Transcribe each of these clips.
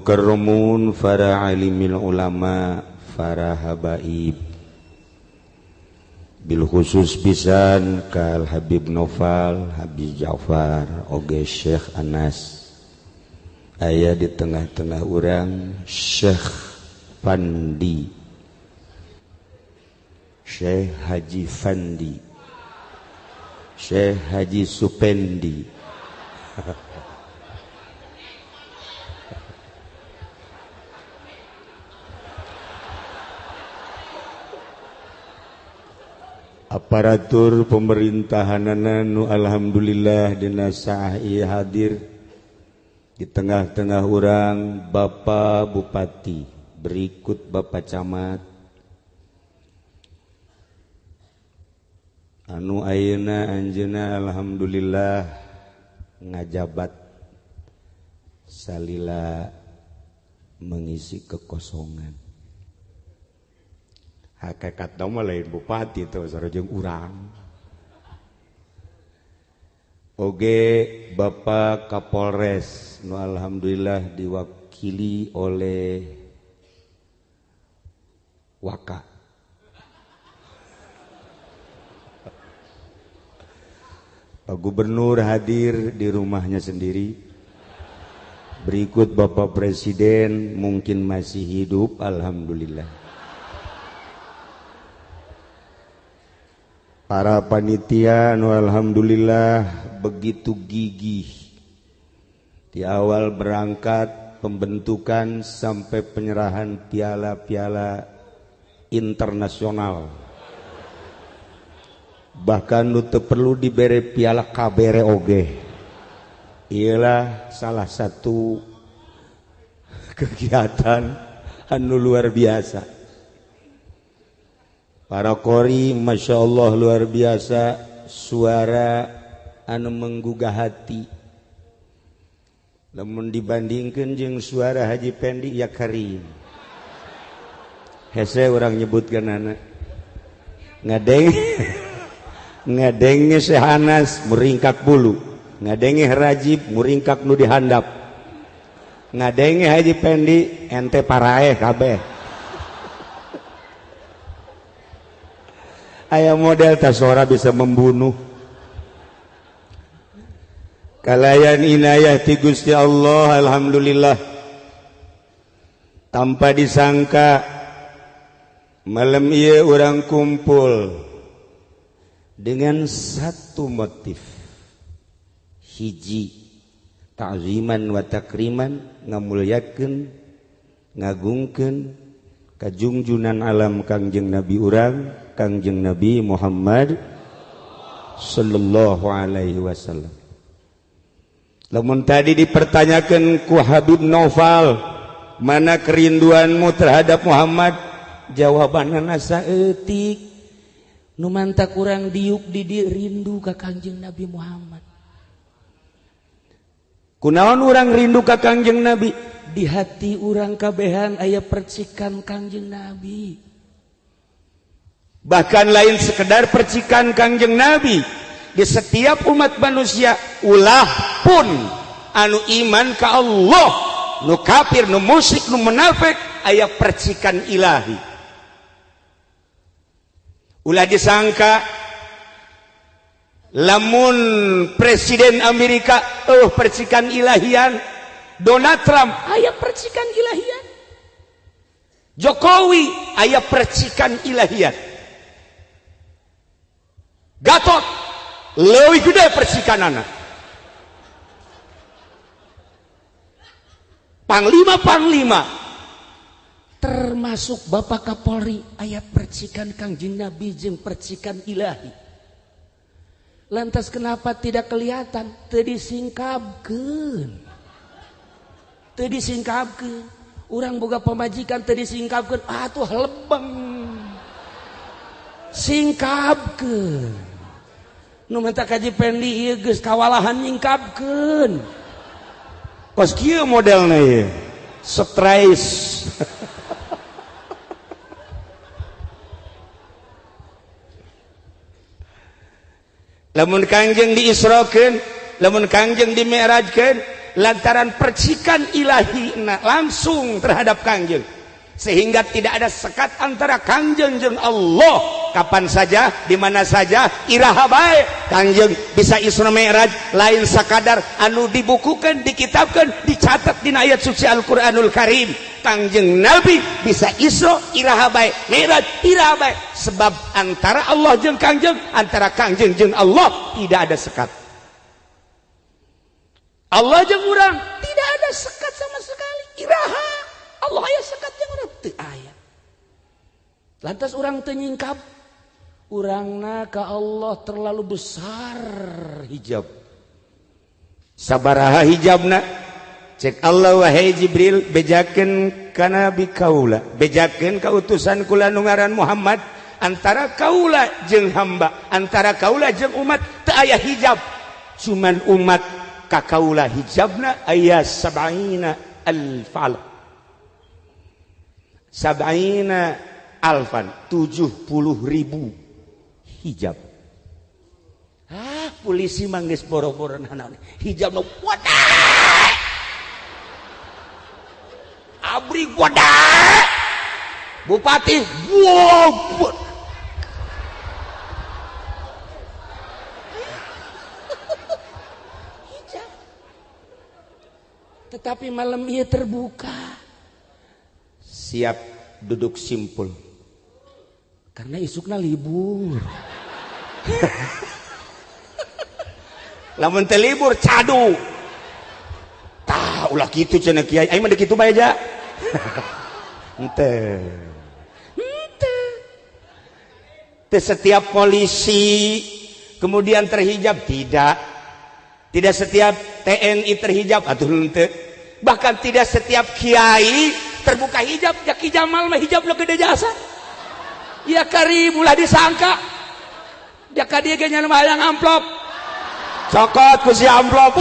mukarramun para alimil ulama para habaib bil khusus pisan kal Habib Noval Habib Ja'far oge Syekh Anas aya di tengah-tengah urang Syekh Fandi Syekh Haji Fandi Syekh Haji Supendi aparatur pemerintahanana nu alhamdulillah dina saah ieu hadir di tengah-tengah urang Bapak Bupati berikut Bapak Camat anu ayeuna anjeunna alhamdulillah ngajabat salila mengisi kekosongan hakikat nama lain bupati itu sareng urang oge Bapak Kapolres nu alhamdulillah diwakili oleh Waka Pak Gubernur hadir di rumahnya sendiri berikut Bapak Presiden mungkin masih hidup alhamdulillah para panitia nu alhamdulillah begitu gigih di awal berangkat pembentukan sampai penyerahan piala-piala internasional bahkan nu teu perlu dibere piala kabere oge ialah salah satu kegiatan anu luar biasa. Para kori Masya Allah luar biasa suara anu menggugah hati lamun dibandingkan jeung suara Haji Pendi ya Karim hese orang nyebutkan anak ngadenge Sehanas muringkak bulu ngadenge Rajib muringkak nu dihandap ngadenge Haji Pendi ente paraeh kabeh aya model tasora bisa membunuh kalayan inayah ti Gusti Allah alhamdulillah tanpa disangka malam ieu urang kumpul dengan satu motif hiji ta'ziman wa takriman ngamulyakeun ngagungkeun kajungjunan alam Kangjeng Nabi urang Kangjeng Nabi Muhammad sallallahu alaihi wasallam. Lamun tadi dipertanyakan ku Habib Noval, mana kerinduanmu terhadap Muhammad? Jawabanna saeutik. Nu mantak urang diuk di dieu rindu ka Kangjeng Nabi Muhammad. Kunaon urang rindu ka Kangjeng Nabi? Di hati urang kabehan aya percikan Kangjeng Nabi. Bahkan lain sekedar percikan Kangjeng Nabi di setiap umat manusia ulah pun anu iman ka Allah nu kafir nu musyrik nu munafik aya percikan ilahi ulah disangka lamun presiden Amerika percikan ilahian Donald Trump aya percikan ilahian Jokowi aya percikan ilahian Gatot leuwih gede percikanana panglima termasuk Bapak Kapolri aya percikan Kangjeng Nabi jeung percikan ilahi lantas kenapa tidak kelihatan teu disingkapkeun urang boga pamajikan teu disingkapkeun atuh lebeng singkapkeun nu menta Haji Pendi ieu geus kawalahan nyingkapkeun kos kieu modelna ieu stres lamun Kangjeng diisrokeun lamun Kangjeng dimi'rajkeun lantaran percikan ilahi langsung terhadap Kangjeng, sehingga tidak ada sekat antara Kangjeng jeung Allah. Kapan saja, di mana saja, iraha bae Kangjeng bisa Isra Mi'raj, lain sakadar anu dibukukan, dikitabkan, dicatat di ayat suci Al-Qur'anul Karim. Kangjeng Nabi bisa Isra, iraha bae, Mi'raj, iraha bae, sebab antara Allah jeung Kangjeng, antara Kangjeng jeung Allah tidak ada sekat. Allah jeung urang tidak ada sekat sama sekali. Iraha Allah aya sekat jeung urang teu aya. Lantas urang teu nyingkap, urangna ka Allah terlalu besar hijab. Sabaraha hijabna? Cek Allah, wahai Jibril, bejakeun ka nabi kaula, bejakeun ka utusan kula nu ngaran Muhammad, antara kaula jeung hamba, antara kaula jeung umat teu aya hijab. Cuman umat ka kaula hijabna aya 70 alfal. 70 alfan, 70.000 hijab. Polisi manggis boro-boro naon hijab nu wadah. Abri wadah. Bupati wow. Hijab. Tetapi malam ia terbuka. Siap duduk simpul. Karena isukna libur. Lamun teu libur cadu. Tah ulah kitu cenah kiai. Ai mah kitu bae aja. Henteu. Teu setiap polisi kemudian terhijab, tidak. Tidak setiap TNI terhijab, atuh henteu. Bahkan tidak setiap kiai terbuka hijab. Ya Ki Jamal mah hijab lo gede jasa. Ya Karim ulah disangka. Ya ka dieu ge nya hayang amplop. Cokot ku si amplop.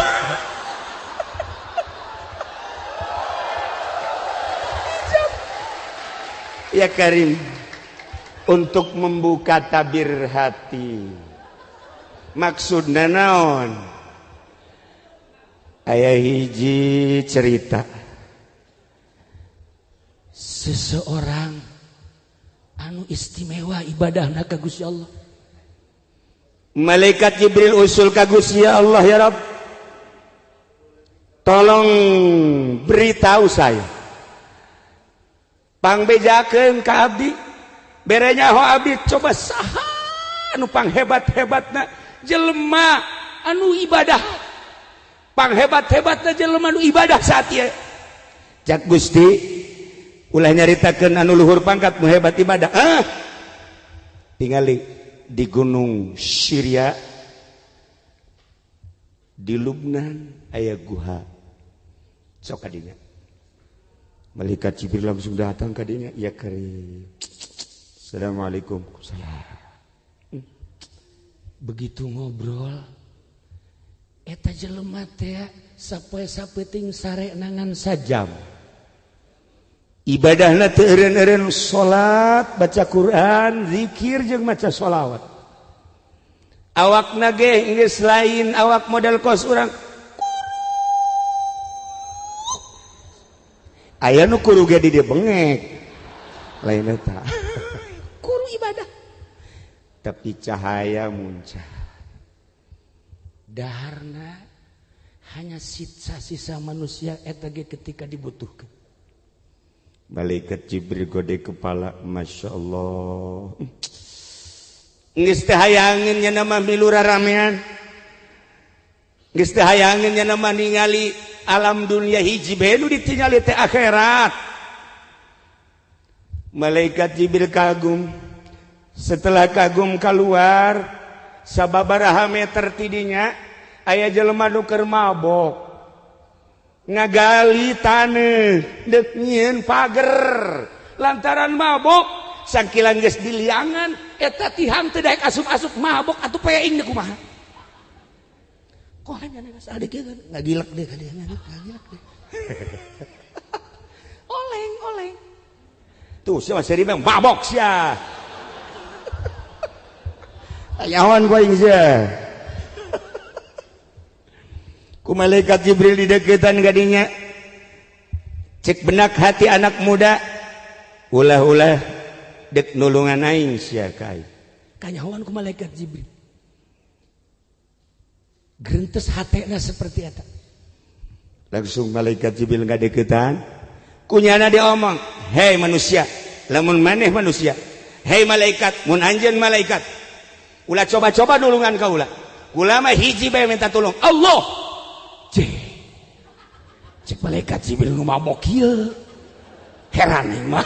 Ya Karim, untuk membuka tabir hati. Maksudna naon? Aya hiji cerita. Seseorang anu istimewa ibadahna ka Gusti Allah. Malaikat Jibril usul ka Gusti Allah, ya Rabb, tolong beritahu saya, pangbejakeun ka abdi, berenya ho abdi coba saha anu panghebat-hebatna jelema anu ibadah, panghebat-hebatna jelema anu ibadah saat ieu. Cak Gusti, ulah nyaritakeun anu luhur pangkat nu hebat ibadah. Tingali di gunung Syria, di Lubnan aya guha. Sok kadinya. Malaikat Jibril langsung datang ka dinya, ya Karim. Assalamualaikum. Begitu ngobrol, eta jelema teh sapoe-sapeting sare nangan sajam. Ibadahna teu eureun-eureun salat, baca Quran, zikir jeung maca sholawat. Awakna ge geus lain awak model kos urang. Aya nu kuru ge di dieu bengek. Lain eta. Kuru ibadah. Tapi cahaya muncul. Daharna hanya sisa-sisa manusia eta ge ketika dibutuhkan. Malaikat Jibril gode kepala, Masya Allah. Geus teu hayangeun nya nama milu raramean. Geus teu hayangeun nya nama ningali alam dunia hiji bae nu ditingali teh akhirat. Malaikat Jibril kagum. Setelah kagum keluar, sababaraha meter tidinya aya jelema nu keur mabok. Ngagali taneuh deuk nyieun pager lantaran mabok, sakilan geus diliangan eta tihang teu daek asup-asup mabok atuh peing deuk kumaha. Kok hanya geus ade kieu ngagilek deui ka dieu ngagilek deui. Oleng. Tuh sia seri mah mabok sia. Ayawan gua ing sia. ku malaikat Jibril di deketan gadinya cek benak hati anak muda ulah-ulah dek nulungan aing sia kai kanyahoan ku malaikat Jibril gerentes hatena seperti eta langsung malaikat Jibril ngadeketan kunyana diomong hei manusia lamun maneh manusia hei malaikat mun anjeun malaikat ulah coba-coba nulungan kaula kula mah hiji bae minta tolong Allah cek malaikat Jibril nu mabok kieu heran mah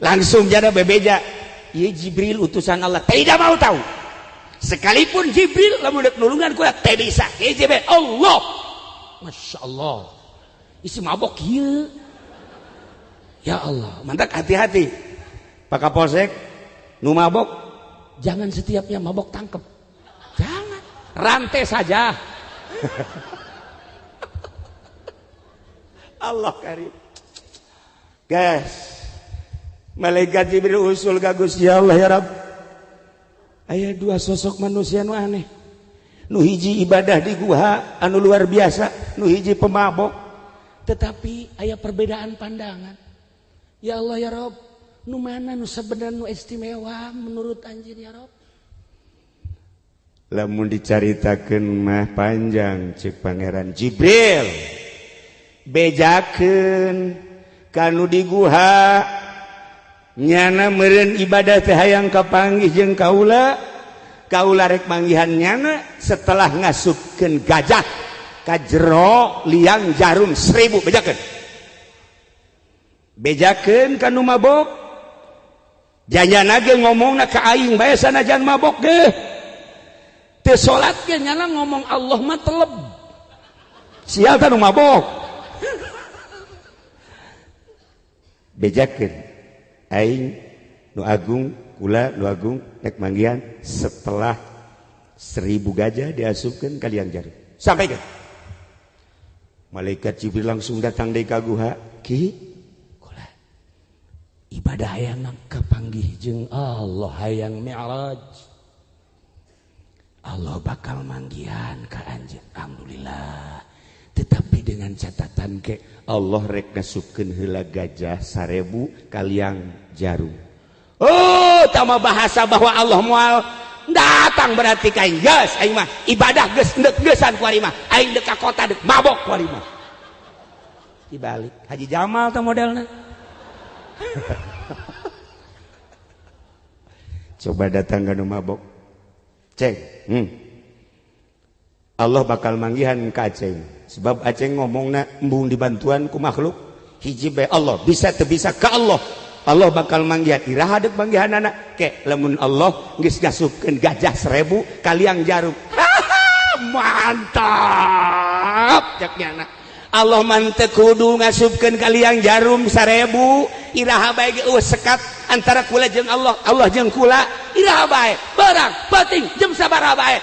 langsung jada bebeja ieu Jibril utusan Allah tidak mau tahu sekalipun Jibril lamun deuk nulungan kula teh bisa ieu Jibril Allah Masya Allah isi mabok kieu ya Allah mantak hati-hati Pak Kapolsek nu mabok jangan setiapnya mabok tangkep jangan rantai saja Allah karim guys malaikat Jibril usul ka Gusti Allah ya Rabb aya dua sosok manusia nu aneh nu hiji ibadah di guha anu luar biasa nu hiji pemabok tetapi aya perbedaan pandangan ya Allah ya Rabb nu mana nu sabenerna nu istimewa menurut anjeun ya Rabb lamun dicaritakeun mah panjang cek pangeran Jibril bejakeun kanu di guha nyana meureun ibadah teh hayang kapanggih jeung kaula rek manggihan nyana setelah ngasupkeun gajah ka jero liang jarum 1000 bejakeun kanu mabok janyana ge ngomongna ka aing bae sanajan mabok ge teu salat ge nyana ngomong Allah mah teleb sial kanu mabok bejakeun aing nu agung kula nu agung rek manggihan setelah 1000 gajah diasupkeun ka liang jarum sampaikan malaikat Jibril langsung datang deui ka guha ki kula ibadah hayang kapanggih jeung Allah hayang mi'raj Allah bakal manggihan ka anjeun alhamdulillah tetapi dengan catatan ke Allah rek ngasupkeun heula gajah 1000 ka liang jarum oh tama bahasa bahwa Allah moal datang berarti kain geus aing mah ibadah geus geus-geusan ku ari mah aing deuk ka kota deuk mabok ku ari mah dibalik Haji Jamal teh modelna coba datang ka nu mabok ceng Allah bakal manggihan ka aceng sebab aceng ngomongna embung dibantuan ku makhluk hiji bae Allah bisa teu bisa ka Allah Allah bakal manggihan iraha deuk manggihanana ke lamun Allah geus ngasupkeun gajah 1000 ka liang jarum mantap cek nyana Allah mah teu kudu ngasupkeun ka liang jarum 1000 iraha bae ge sekat antara kula jeung Allah Allah jeung kula iraha bae barang penting jem sabaraha bae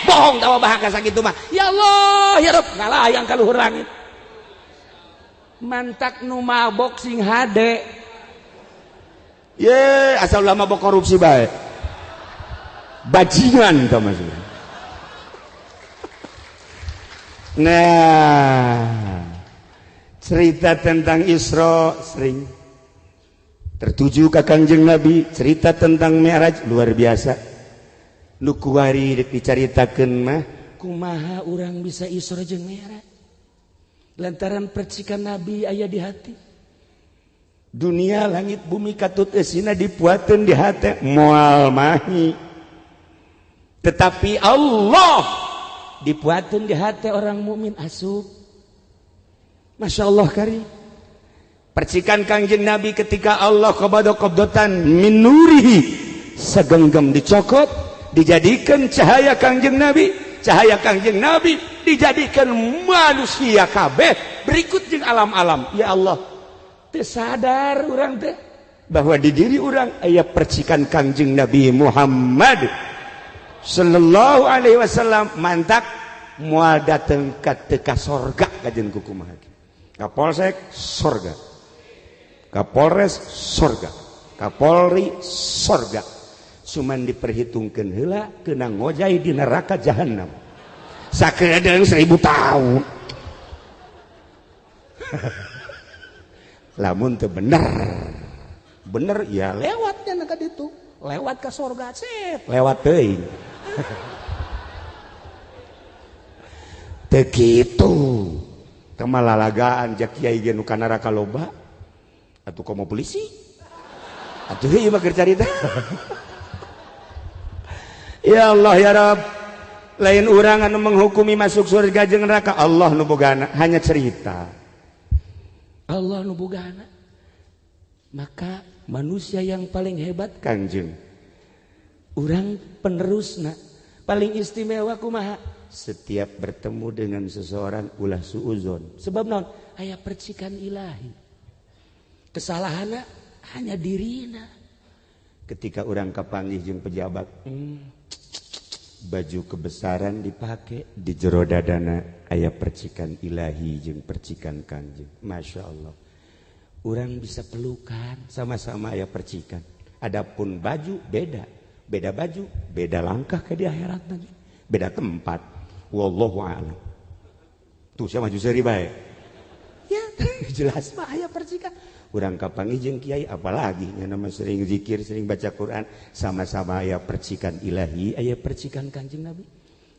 bohong tawa bahaka sakitu mah ya Allah ya Rabb ngalayang ka luhur langit mantak nu mabok sing hade ye asal ulah mabok korupsi bae bajingan tah maksudna nah cerita tentang Isra sering tertuju ka Kangjeng Nabi cerita tentang Mi'raj luar biasa nu kuari rek dicaritakeun mah kumaha urang bisa Isra jeung Mi'raj lantaran percikan Nabi aya di hati dunia langit bumi katut eusina dipuateun di hate moal mahi tetapi Allah dipuateun di hate orang mukmin asup Masya Allah karim percikan Kangjeng Nabi ketika Allah qabdotan min nurihi segenggam dicokot dijadikan cahaya Kangjeng Nabi dijadikan manusia kabeh berikut jeung alam-alam ya Allah teu sadar urang teh bahwa di diri urang aya percikan Kangjeng Nabi Muhammad sallallahu alaihi wasallam mantak moal dateng ka teu sorga kajen kukumaha Kapolsek sorga Kapolres sorga Kapolri sorga cuman diperhitungkeun heula keuna ngojay di neraka jahanam sakedeung 1000 tahun. Lamun teu bener ya lewatnya ka ditu, lewat ka surga set, lewat teuing. Teu kitu. Teu malalagaan jak kiai ge nu ka neraka loba. Atuh komo polisi. Atuh ieu mah keur carita. Ya Allah ya Rabb, lain urang anu menghukumi masuk surga jeung neraka, Allah nu bogana, hanya cerita. Allah nu bogana. Maka manusia yang paling hebat Kangjeng, urang penerusna paling istimewa kumaha? Setiap bertemu dengan seseorang ulah suuzon. Sebab naon? Aya percikan ilahi. Kesalahanna hanya dirina. Ketika urang kapanggih jeung pejabat, baju kebesaran dipakai, di jero dadana aya percikan ilahi jeung percikan Kangjeng. Masya Allah. Urang bisa pelukan, sama-sama aya percikan. Adapun baju beda baju, beda langkah ke di akhirat nanti, beda tempat. Wallahu a'lam. Tuh saya maju seri bae. Ya, jelas mah aya percikan. Urang kapanggih jeung kiai apalagi nya nama sering zikir, sering baca Quran, sama-sama aya percikan ilahi, aya percikan Kanjeng Nabi.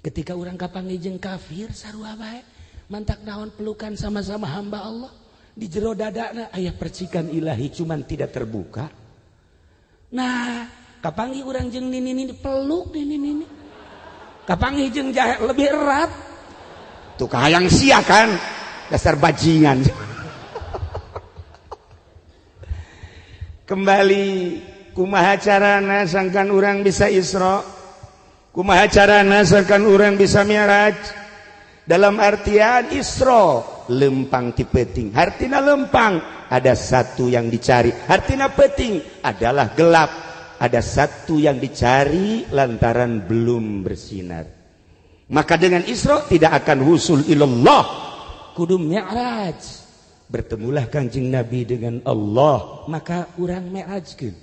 Ketika urang kapanggih jeung kafir sarua bae, mantak naon pelukan sama-sama hamba Allah. Di jero dadana aya percikan ilahi cuman tidak terbuka. Nah, kapanggih urang jeung nini peluk nini. Kapanggih jeung jahe lebih erat. Tuh kahayang sia kan, dasar bajingan. Kembali kumaha carana sangkan urang bisa Isra, kumaha carana sangkan urang bisa Mi'raj. Dalam artian Isra lempang ti peuting, hartina lempang ada satu yang dicari, hartina peuting adalah gelap, ada satu yang dicari lantaran belum bersinar. Maka dengan Isra tidak akan husul ilallah, kudu Mi'raj. Bertemulah Kanjeng Nabi dengan Allah, maka urang mi'rajkeun.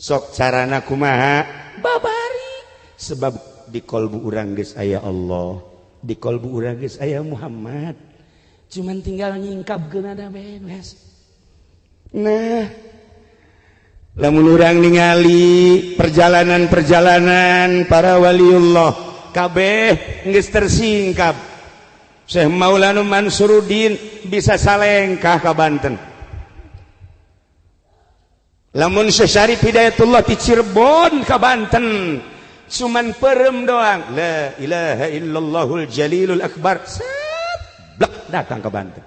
Sok carana kumaha? Babari. Sebab di kolbu urang geus aya Allah, di kolbu urang geus aya Muhammad. Cuman tinggal nyingkapkeun ada beres. Nah, lamun urang ningali perjalanan-perjalanan para waliullah kabeh geus tersingkap. Syekh Maulana Mansuruddin bisa salengkah ka Banten. Lamun Syekh Syarif Hidayatullah di Cirebon ka Banten cuman perem doang, la ilaha illallahul jalilul akbar, blak datang ke Banten.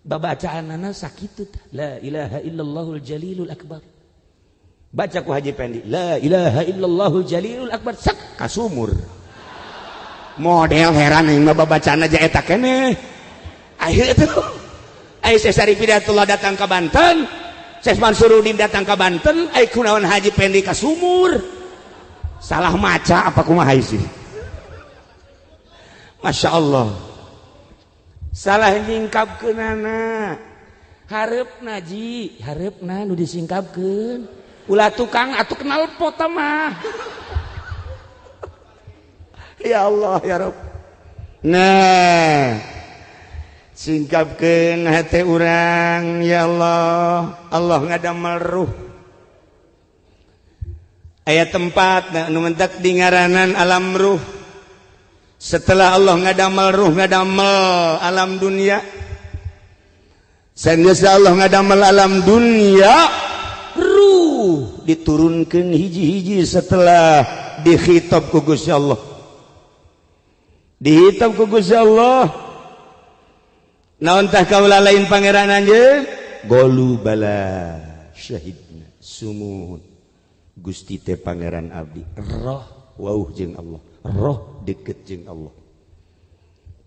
Babacaanana sakitu, la ilaha illallahul jalilul akbar. Baca ku Haji Pendi, la ilaha illallahul jalilul akbar, sak ka sumur. Model heran yang babacana aja eta keneh. Akhir itu Syekh Syarif Hidayatullah datang ke Banten, Syekh Mansuruddin datang ke Banten, kunaon Haji Pendi ka sumur. Salah maca apa kumaha sih? Masya Allah. Salah nyingkapkeunana. Hareupna ji, hareupna nu disingkapkeun. Ulah tukang atuh kenal pot mah. Ya Allah ya Rabb. Nah, singkapkeun hate urang ya Allah. Allah ngadamel ruh. Aya tempat nu mentak di ngaranan alam ruh. Setelah Allah ngadamel ruh, ngadamel alam dunia. Sanes Allah ngadamel alam dunia, ruh diturunkeun hiji-hiji setelah dikhitab ku Gusti Allah. Dihitab ku Gusti Allah. Naon tah kaula lain pangeran anjeun? Golu bala syahidna sumuhun. Gusti teh pangeran abdi, roh wauh jeung Allah, roh deket jeung Allah.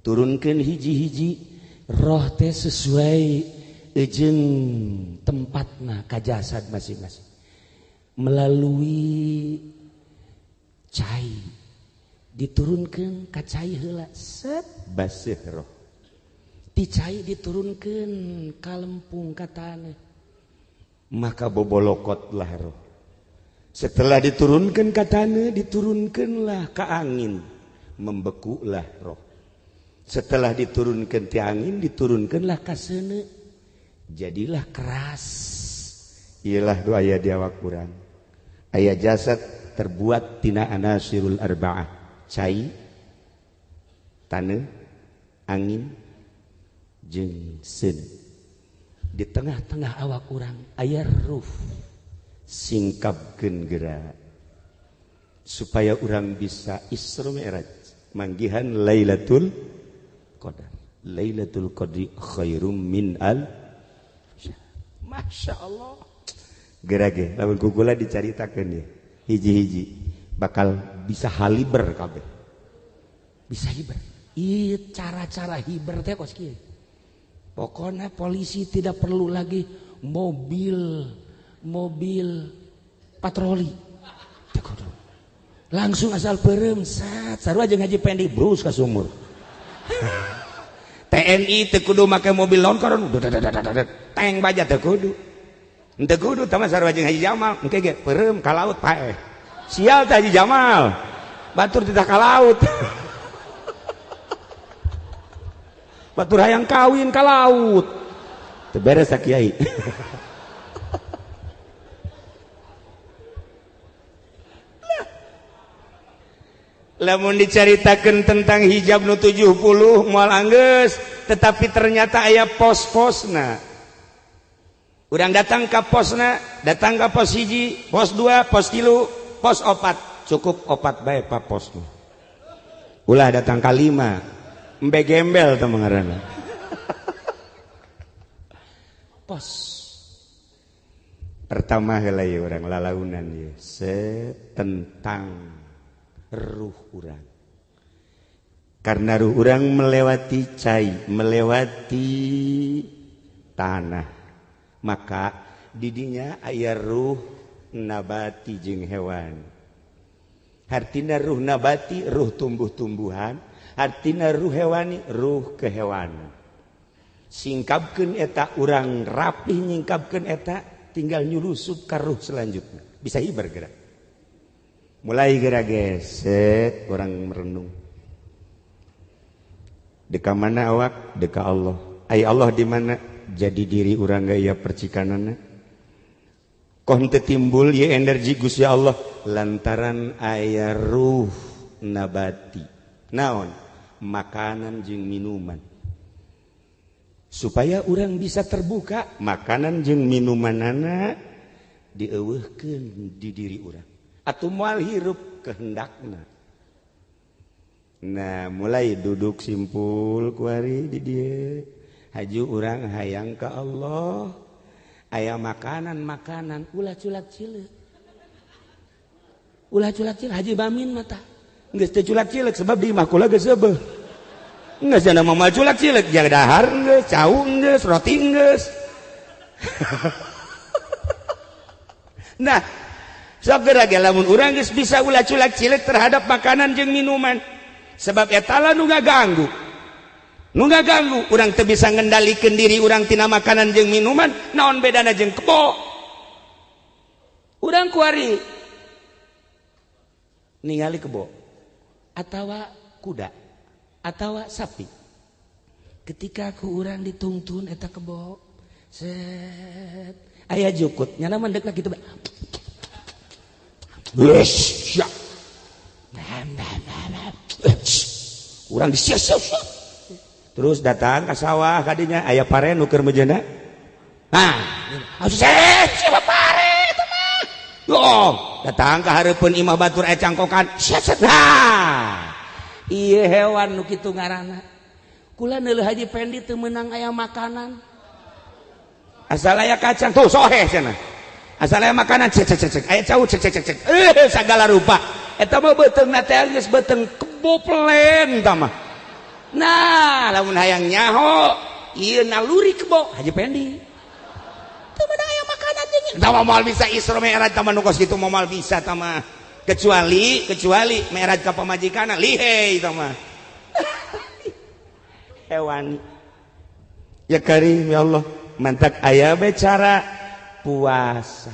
Turunkeun hiji-hiji roh teh sesuai jeung tempatna ka jasad masing-masing. Melalui cai diturunkeun ka cai heula set baseuh roh. Ti cai diturunkeun ka lempung ka taneuh. Maka bobolokotlah roh. Setelah diturunkan ke tanah, diturunkanlah ke angin. membekulah roh. Setelah diturunkan ti angin, diturunkanlah ka seuneu, jadilah keras. Ialah doa aya di awak urang. Aya jasad terbuat tina anasirul arba'ah, cai, taneuh, angin, jeung seun. Di tengah-tengah awak urang aya ruh, singkapkeun geura supaya urang bisa Isra Mi'raj, manggihan Lailatul Qadar. Lailatul Qadri khairum min al syahr. Masya Allah. Gerage lamun kugula dicaritakeun ya, hiji-hiji bakal bisa haliber kabeh. Bisa hiber. Ieu cara-cara hiber teh kos kieu. Pokoknya polisi tidak perlu lagi mobil patroli. Langsung asal beureum sat sarua jeung Haji Pendi brus ka sumur. TNI teu kudu make mobil lawan karon teng baja teu kudu. Henteu kudu tah sarua jeung Haji Jamal engke ge beureum ka laut pae. Sial teh Haji Jamal. Batur titah ka laut. Batur hayang kawin ka laut. Teu beres sa kiai. Lamun dicaritakeun tentang hijab nu 70 moal anggeus, tetapi ternyata aya pos-posna. Urang datang ka posna, datang ka pos 1, pos 2, pos 3, pos 4, cukup 4 bae pa posna. Ulah datang ka 5, embe gembel teh ngaranna. Pos. Pertama heula ieu urang lalaunan ieu tentang ruh urang. Karena ruh urang melewati cai, melewati tanah, maka didinya aya ruh nabati jeung hewan. Artina ruh nabati ruh tumbuh-tumbuhan, artina ruh hewani ruh kehewanan. Singkapkeun eta urang rapih nyingkapkeun eta, tinggal nyulusup ka ruh selanjutnya. Bisa hiber gerak. Mulai gerak geset orang merenung. Deka mana awak? Deka Allah. Ai Allah di mana? Jadi diri urang gaya percikanana. Koh henteu timbul ye energi Gusti Allah lantaran aya ruh nabati. Naon? Makanan jeung minuman. Supaya urang bisa terbuka, makanan jeung minumanana dieuweuhkeun di diri urang. Atuh moal hirup kehendakna. Nah, mulai duduk simpul kuari di dieu. Haju urang hayang ka Allah. Aya makanan-makanan ulah culak cileuk. Ulah culak cileuk Haji Bamin mata. Geus teu culak cileuk sebab di imah kula geus seubeuh. Geus cenah moal culak cileuk jaga dahar geus, cau geus, roti geus. Nah, sok geura lamun urang geus bisa ulah culak cileuk terhadap makanan jeung minuman. Sebab eta lah nu ngaganggu. Nu ngaganggu urang teu bisa ngendalikeun diri urang tina makanan jeung minuman, naon bedana jeung kebo? Urang kuari ningali kebo atawa kuda atawa sapi. Ketika ku urang ditungtun eta kebo, set aya jukut nyana mandekna kitu. Yes, ya. Urang disia-sia. Terus datang ke sawah kadinya aya pare nu keur mejeuna. Nah, siapa pare eta mah? Yo, datang ka hareupeun imah batur aya cangkokan. Nah, ieu hewan nu kitu ngaranna. Kula neuleuh Haji Pendi teu meunang aya makanan. Asal aya kacang tuh soheh cenah. Asal aya makanan cek aya cau cek sagala rupa. Eta mah beuteungna teh geus beuteung kebo plen tah mah. Nah, lamun hayang nyaho, ieu naluri kebo Haji Pendi. Teu meunang aya makanan jeung ieu. Tah moal bisa Isra Mi'raj tah nu kos kitu moal bisa tah mah. Kecuali Mi'raj ka pamajikanna lihei tah mah. Hewan. Ya Karim ya Allah, mantak aya bae cara puasa.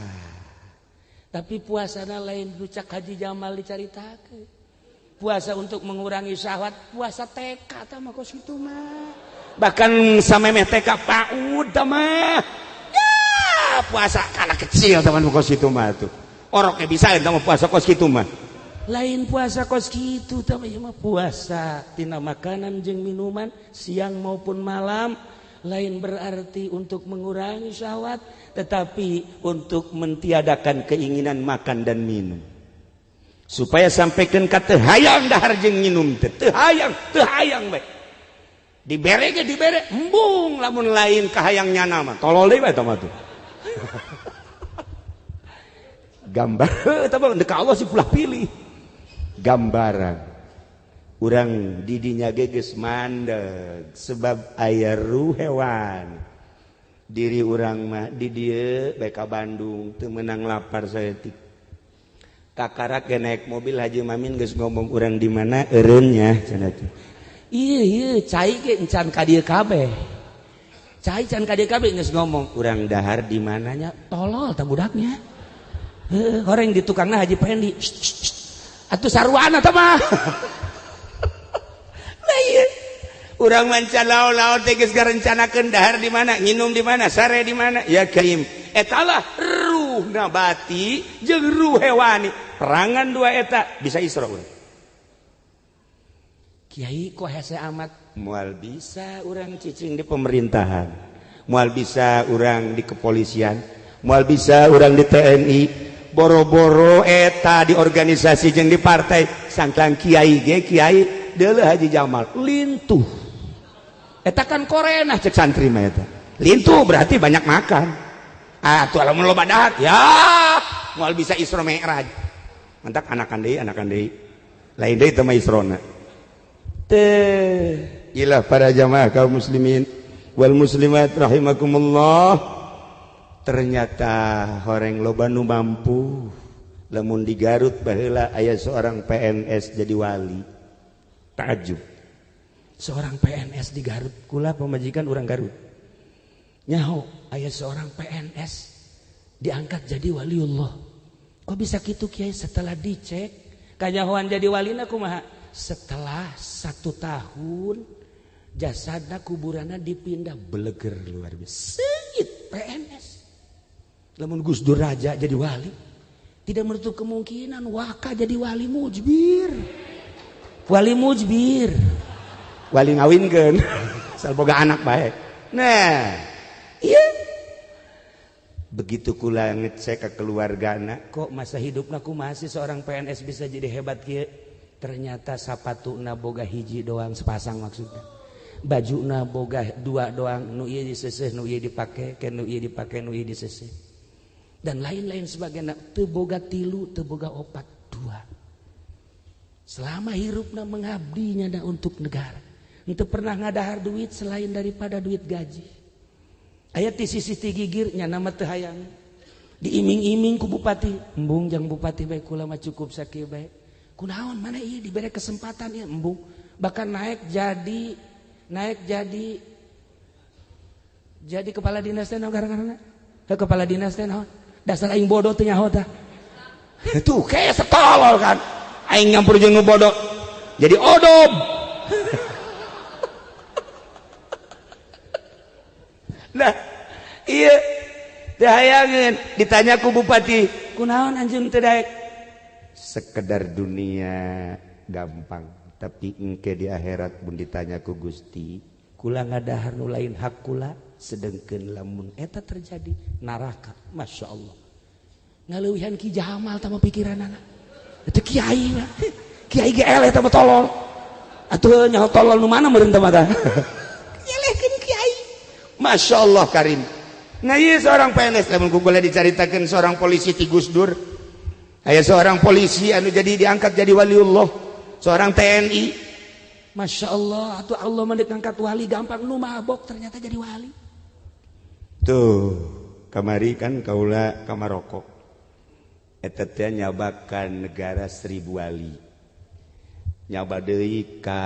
Tapi puasana lain rucak Haji Jamal dicaritakeun. puasa untuk mengurangi syahwat, puasa TK tah mah kos kitu mah. Bahkan samemeh TK PAUD tah mah. Ya, puasa kana kecil teman kos kitu mah tuh. Oroknya bisa eta mah puasa kos kitu mah. Lain puasa kos kitu tah mah puasa tina makanan jeung minuman siang maupun malam. Lain berarti untuk mengurangi syahwat, tetapi untuk mentiadakan keinginan makan dan minum. Supaya sampaikan ka teu hayang dahar jeung nginum teh, teu hayang bae. Dibere ge dibere, embung lamun lain kahayang nyana mah. Tolol deui bae eta mah tuh. Gambar eta mah deuk Allah sih pulah pilih. Gambaran. Urang didinya geus mandeg sebab aya ruh hewan. Diri urang mah di dieu bae ka Bandung teu meunang lapar saeutik. Kakarak ge naik mobil Haji Mamin geus ngomong urang di mana eureun nya cenah teh. Ieu cai ge encan ka dieu kabeh. Cai can ka dieu kabeh geus ngomong urang dahar di mananya tolol tah budaknya. Heuh horeng di tukangna Haji Pendi. Atuh saruana tah mah. Urang mancan laon-laon teh geus garencanakeun dahar di mana, nginum di mana, sare di mana. Ya karim, etalah ruh nabati jeung ruh hewani. Perangan dua eta bisa isra urang. Kiai kok hese amat? Moal bisa urang cicing di pemerintahan. Moal bisa urang di kepolisian, moal bisa urang di TNI. Boro-boro eta di organisasi jeung di partai sangklang kiai ge kiai deuleu Haji Jamal lintuh. Eta kan korena cek santri mah eta. Lintuh berarti banyak makan. Tuh lamun loba dahar ya moal bisa Isra Mi'raj. Mantak anakan deui. Lain deui teh mah Isrona. Teh ilah para jamaah kaum muslimin wal muslimat rahimakumullah. Ternyata horeng loba nu mampu lamun di Garut baheula aya seorang PNS jadi wali. Takjub. Seorang PNS di Garut, kula pemajikan orang Garut. Nyaho aya seorang PNS diangkat jadi waliullah. Kok bisa gitu Kiai? Setelah dicek kanyahoan jadi walina kumaha? Setelah 1 tahun jasadna kuburanna dipindah beleger luar biasa. Seut PNS. Lamun Gus Dur Raja jadi wali, tidak menutup kemungkinan Waka jadi wali mujbir. Wali mujbir. Wali ngawinkeun sal boga anak bae. Nah, iya. Begitu kula ngecek ke keluargana, kok masa hidupna kumaha sih seorang PNS bisa jadi hebat kieu? Ternyata sapatuna boga hiji doang sepasang maksudnya. Bajuna boga 2 doang, nu ieu diseuseuh, nu ieu dipake, nu ieu dipake, nu ieu diseuseuh. Dan lain-lain sebagainya, teu boga 3, teu boga 4, 2. Selama hirupna mengabdinya untuk negara. Itu pernah ngadahar duit selain daripada duit gaji. Aya ti sisi ti gigirnya nama teu hayang. Diiming-iming ku bupati, embung jang bupati bae kula mah cukup sakieu bae. Kunaon mana ieu dibere kesempatan ieu embung. Bahkan naik jadi kepala dinas teh naon gara-garana? Kepala dinas teh naon? Dasar aing bodoh teh nyaho tah. Tuh kayak setolol kan. Aing nyampur jeung nu bodoh. Jadi odob. Nah, iya dihayangin ditanya ku bupati, kunaon anjeun teu daek? Sekedar dunia gampang, tapi engke di akhirat mun ditanya ku Gusti, kula ngadahar nu lain hak kula, sedengkeun lamun eta terjadi neraka. Masyaallah. Ngaleuwihan Ki Jamal tah pikiranana. Eta kiai mah. Kiai ge eleh tah tolol. Atuh nyaho tolol nu mana meureun teh mah tah. Nyelehkeun kiai. Masya Allah karim. Nah iya seorang PNS lamun boleh diceritakan seorang polisi ti Gus Dur. Aya seorang polisi anu jadi diangkat jadi waliullah. Seorang TNI. Masya Allah, atuh Allah mendek ngangkat wali gampang, nu mabok ternyata jadi wali. Tuh, kamari kan kaula ka Maroko. Eta teh nyabakan negara 1000 wali. Nyaba deui ka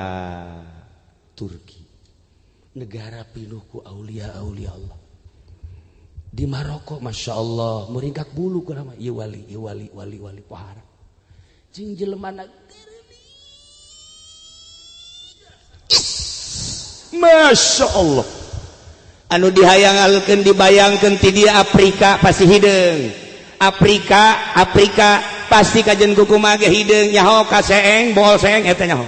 Turki. Negara pinuh ku aulia-aulia Allah. Di Maroko Masya Allah meringkak bulu ku nama ieu wali, ieu wali, wali pohara. Jeung jelemana gerli, Masya Allah anu dihayangalkeun dibayangkeun ti dia Afrika pasti hideung Afrika pasti kajen kuku mage hideung nyaho ka seeng bol seeng eta nyaho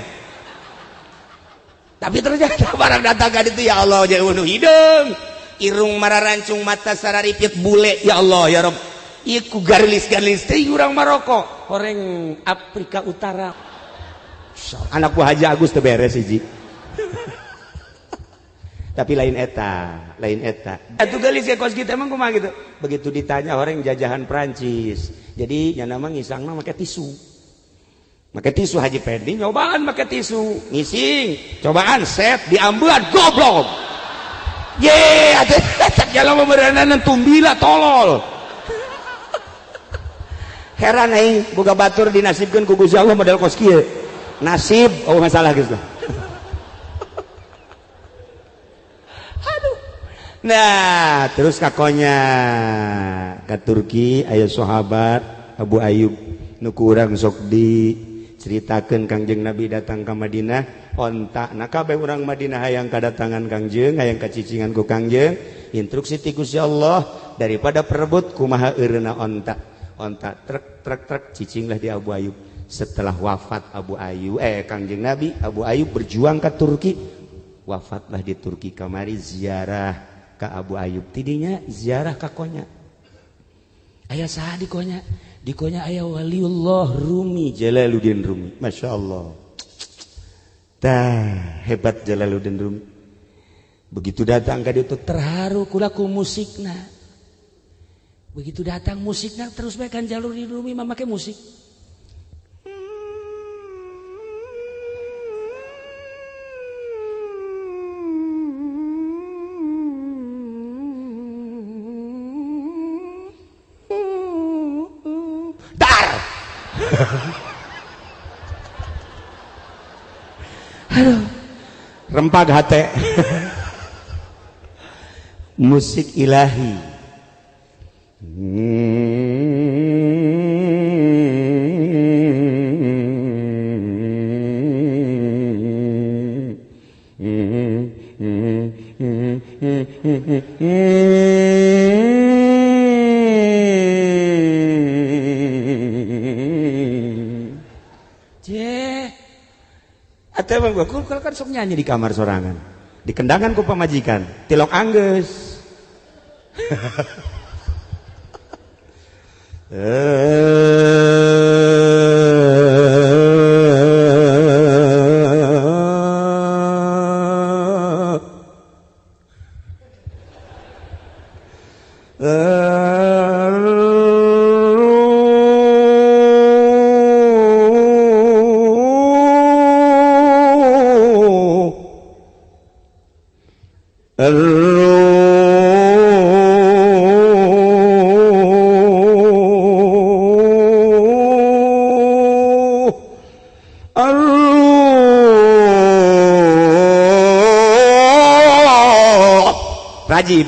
tapi ternyata barang datang ka ditu ya Allah jeung anu hideung irung mararancung mata sararipit bule ya Allah ya Rabb ieu ku garlis-garlis teh urang Maroko horeng Afrika Utara anak gua Haji Agus teu beres hiji tapi lain eta atuh gelis ke kos kita emang kumaha gitu begitu ditanya orang jajahan Prancis jadi nya nama ngisangna make tisu Haji Pendi nyobaan make tisu ngising cobaan set diambean goblok ye atuh jalan meureunan tumbila tolol heran aing boga batur dinasibkeun ku Gusti Allah model kos kieu nasib oh masalah gitu. Nah terus kakonya ke Turki aya sahabat Abu Ayub nuku urang sok diceritakeun Kangjeng Nabi datang ke Madinah onta na kabeh urang Madinah hayang kadatangan Kangjeng hayang kacicingan ku Kangjeng instruksi ti Gusti Allah daripada perebut kumaha eureuna onta trek cicinglah di Abu Ayub setelah wafat Abu Ayub Kangjeng Nabi Abu Ayub berjuang ke Turki wafatlah di Turki kamari ziarah ka Abu Ayub tidinya ziarah ka konya aya saha di konya aya waliullah Rumi Jalaluddin Rumi Masya Allah tah hebat Jalaluddin Rumi begitu datang ka ditu terharu kulaku musikna begitu datang musikna terus bae kan Jalaluddin Rumi make musik aduh rempag hate musik ilahi Atau bang gua kan sok nyanyi di kamar sorangan, dikendangan ku pamajikan, tilok angges. Rajin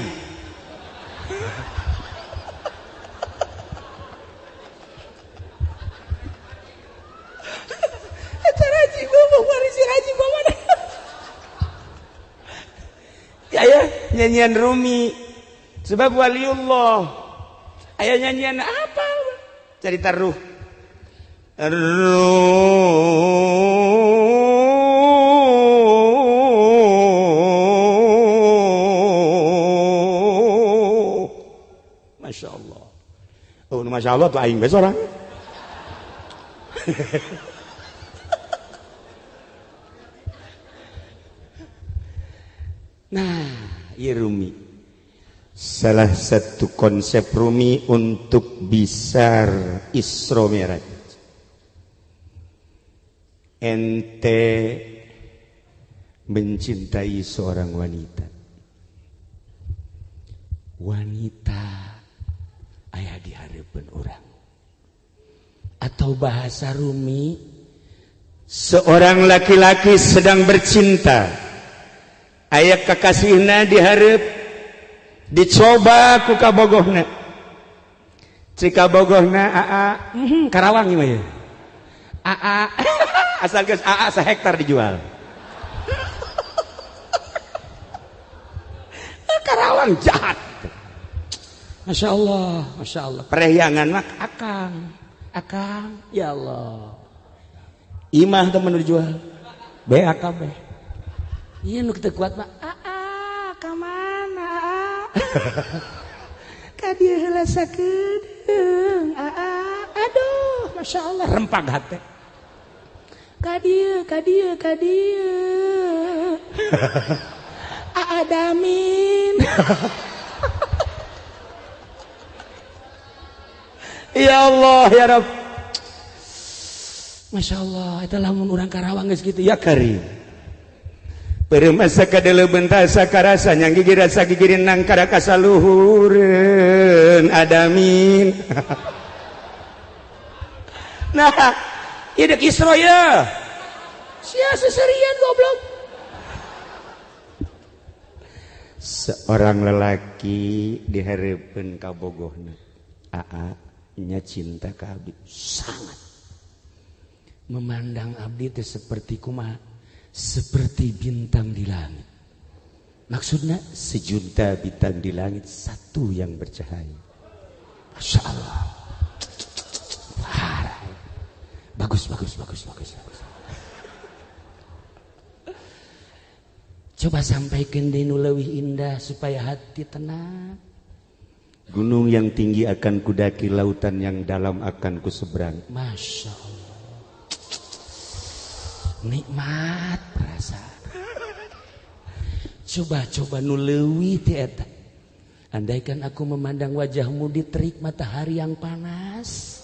aya nyanyian Rumi sebab waliullah aya nyanyian apa cerita ruh Masya Allah oh Masya Allah tuh aing besok orang nah iya Rumi salah satu konsep Rumi untuk bisa Isra Mi'raj ente mencintai seorang wanita aya di harapan orang atau bahasa Rumi seorang laki-laki sedang bercinta aya kekasihna dihareup dicoba ku kabogohna cik kabogohna Karawang ieu mah ya asal geus AA sehektar dijual Karawang jahat. Masya Allah, Masya Allah. Perehyangan mah akang, ya Allah. Imah temen dijual, BAKB. Iya nu kita kuat mah, kamana? Kadieu heula sakedeung, aduh, Masya Allah, rempag hate. Kadieu. Adamin. Ya Allah, ya Rabb. Masya Allah, itu lamun orang Karawang geus gitu ya Karim. Peremasa kadele bentasa karasa nyang gigir rasa gigirin nang karaka saluhureun adamin. Nah, ieu dek Isra ya. Sia seserian goblok. Seorang lelaki dihareupeun ka bogohna. Nya cinta ka abdi sangat. Memandang abdi teh seperti kumaha? Seperti bintang di langit. Maksudnya sejuta bintang di langit satu yang bercahaya. Masya Allah. Bagus. Coba sampaikan di nu leuwih indah supaya hati tenang. Gunung yang tinggi akan kudaki, lautan yang dalam akan kuseberang. Masya Allah. Nikmat perasaan. Coba nu leuwih ti eta. Andaikan aku memandang wajahmu di terik matahari yang panas,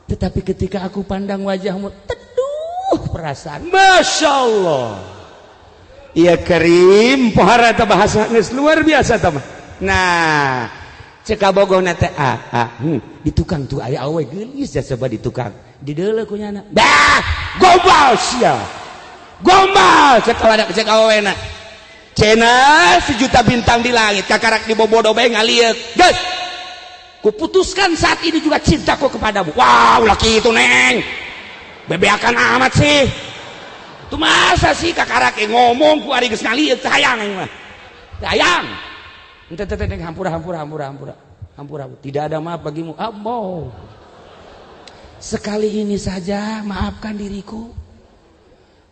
tetapi ketika aku pandang wajahmu, teduh perasaan. Masya Allah. Iya Karim, pohara ta bahasa geus luar biasa ta mah. Nah, cek kabogohna teh di tukang tuh aya awe geulis ya coba di tukang. Di deuleu ku nyana. Dah, gombal sia. Gombal cek awena. Cenah sejuta bintang di langit, kakarak di bobodo bae ngalieu. Geus. Kuputuskan saat ini juga cintaku kepadamu. Wow, laki itu neng. Bebeakan amat sih. Itu masa sih kakarak ngomong ku ari geus ngalieu sayang mah. Sayang. Ente hampura. Tidak ada maaf bagimu. Ambo. Sekali ini saja maafkan diriku.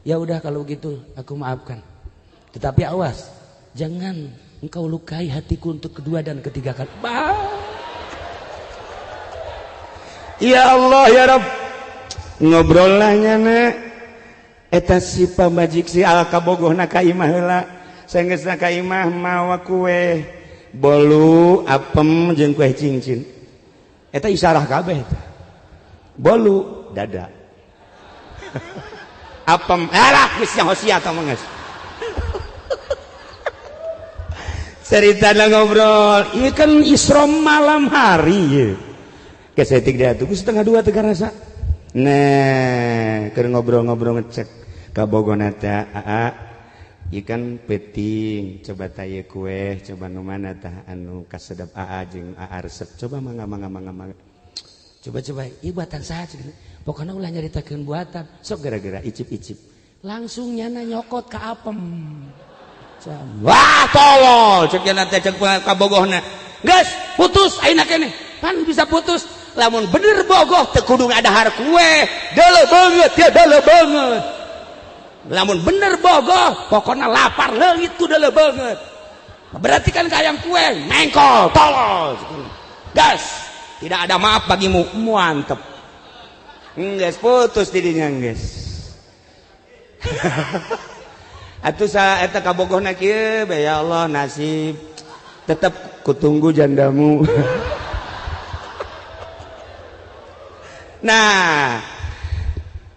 Ya udah kalau gitu aku maafkan. Tetapi awas, jangan engkau lukai hatiku untuk kedua dan ketiga kali. Ya Allah ya Rabb. Ngobrol lah nyana. Eta si pambajik si alkabogohna ka imah heula. Saenggeusna ka imah mawa kue bolu apem jeung kue cincin. Eta isyarah kabeh eta. Bolu dada. Apem alah geus hosia tah mah geus. Cerita ngobrol, ieu kan Isra malam hari ye. Geus etik dia tuh setengah 2 teu rasa. Nah, keur ngobrol-ngobrol ngecek ka bogona teh ikan peting coba taya kue coba nu mana tah anu kasedap jeung resep coba mangga coba ieu buatan saha cenah pokona ulah nyaritakeun buatan sok gara-gara icip-icip langsung nyana nyokot ka apem wah tolol cek cenah teh cek ka bogohna geus putus ayeuna keneh pan bisa putus lamun bener bogoh teu kudu ngadahar kue deuleu banget ya deuleu banget lamun bener bogoh pokoknya lapar leungit ku deuleu banget berarti kan kayang kue mengkol tolol gas tidak ada maaf bagimu mantep geus putus didinya geus atuh sa eta kabogohna kieu ya Allah nasib tetep kutunggu jandamu. Nah,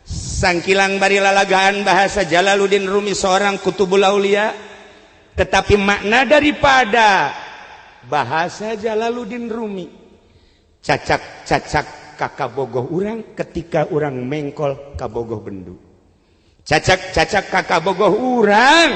sangkilang bari lalagaan bahasa Jalaluddin Rumi seorang kutubul aulia, tetapi makna daripada bahasa Jalaluddin Rumi cacak kakabogoh urang ketika urang mengkol kabogoh bendu. Cacak kakabogoh urang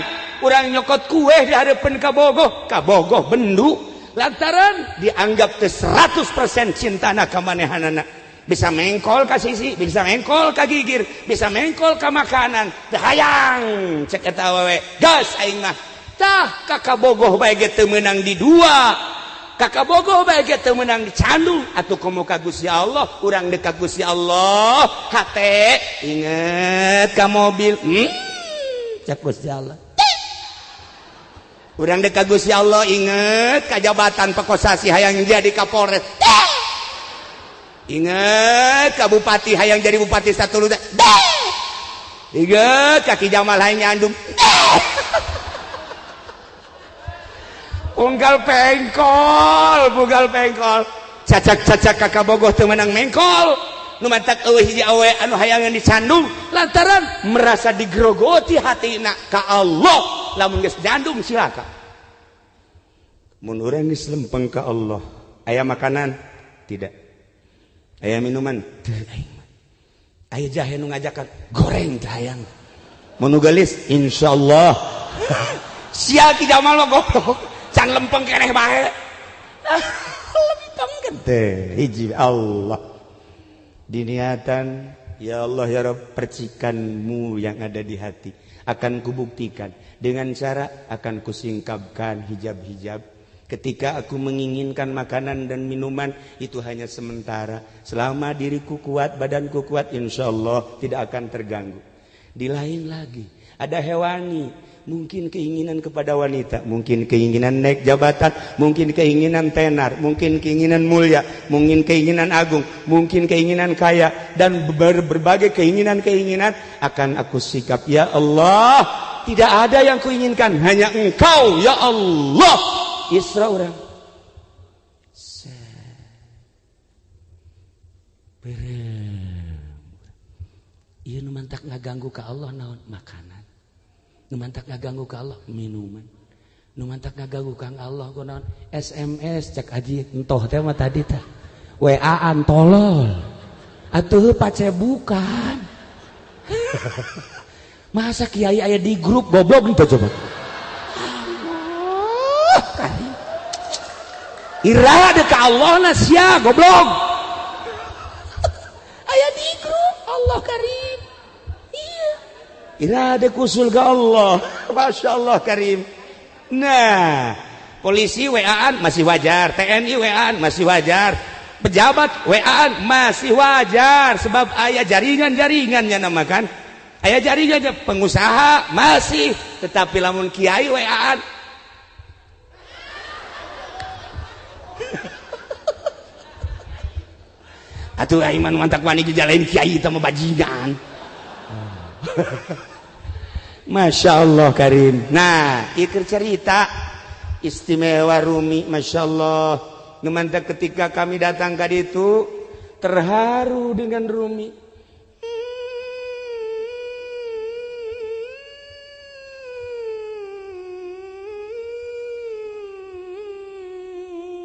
nyokot kue di hadapan kabogoh bendu lantaran dianggap teh 100% cintana ka manehanana. Bisa mengkol ka sisi, bisa mengkol ka gigir, bisa mengkol ka makanan. Teu hayang cek eta awewe. Gas aing mah tah kakak bogoh bae ge teu meunang di dua, kakak bogoh bae ge teu meunang di candu, atuh komo ka Gusti Allah, urang deuk ka Gusti Allah, hate inget ka mobil, cak Gusti Allah. Urang deuk ka Gusti Allah inget ka jabatan pekosasi hayang jadi Kapolres. Inget ka bupati hayang jadi bupati Satuluda. Inget kaki Jamal hayang nyandung. Punggal pengkol. Cacak kakak bogoh teu meunang mengkol. Nu mantak eueuh hiji awe anu hayangan dicandung lantaran merasa digrogoti hatina ka Allah. Lamun geus nyandung silakan. Mun urang geus lempeng ka Allah, aya makanan? Tidak. Aya minuman? Teu aing. Aya jahe nu ngajakan goreng teh hayang. Mun nu geulis insyaallah. Sia Ki Jamal mah goblok. Can lempeng keneh bae. Lempeng kan teh hiji Allah. Diniatan ya Allah ya Rabb, percikanmu yang ada di hati akan kubuktikan dengan cara akan kusingkapkan hijab-hijab. Ketika aku menginginkan makanan dan minuman itu hanya sementara. Selama diriku kuat, badanku kuat, insya Allah tidak akan terganggu. Di lain lagi ada hewani, mungkin keinginan kepada wanita, mungkin keinginan naik jabatan, mungkin keinginan tenar, mungkin keinginan mulia, mungkin keinginan agung, mungkin keinginan kaya, dan berbagai keinginan-keinginan akan aku sikap. Ya Allah, tidak ada yang kuinginkan, hanya Engkau ya Allah. Isra orang iya nu mantak ngaganggu ka Allah naon makanan, nu mantak ngaganggu ka Allah minuman, nu mantak ngaganggu ka Allah kunaon SMS cek aji entoh teh mah tadi teh WA-an tolol atuh pace bukan. Masa kiai aya di grup goblok itu coba. Irada ke Allah na sia goblok. Aya di grup Allah Karim. Iya. Irada kusul ke Allah. Masya Allah Karim. Nah, polisi WA-an masih wajar, TNI WA-an masih wajar, pejabat WA-an masih wajar sebab aya jaringan-jaringannya namakan. Aya jaringannya pengusaha masih, tetapi lamun kiai WA-an atuh iman mantak wani dijalain kiai itu mah bajingan. Masya Allah Karim. Nah, ieu cerita istimewa Rumi, Masya Allah. Ngemantak ketika kami datang ke ditu terharu dengan Rumi.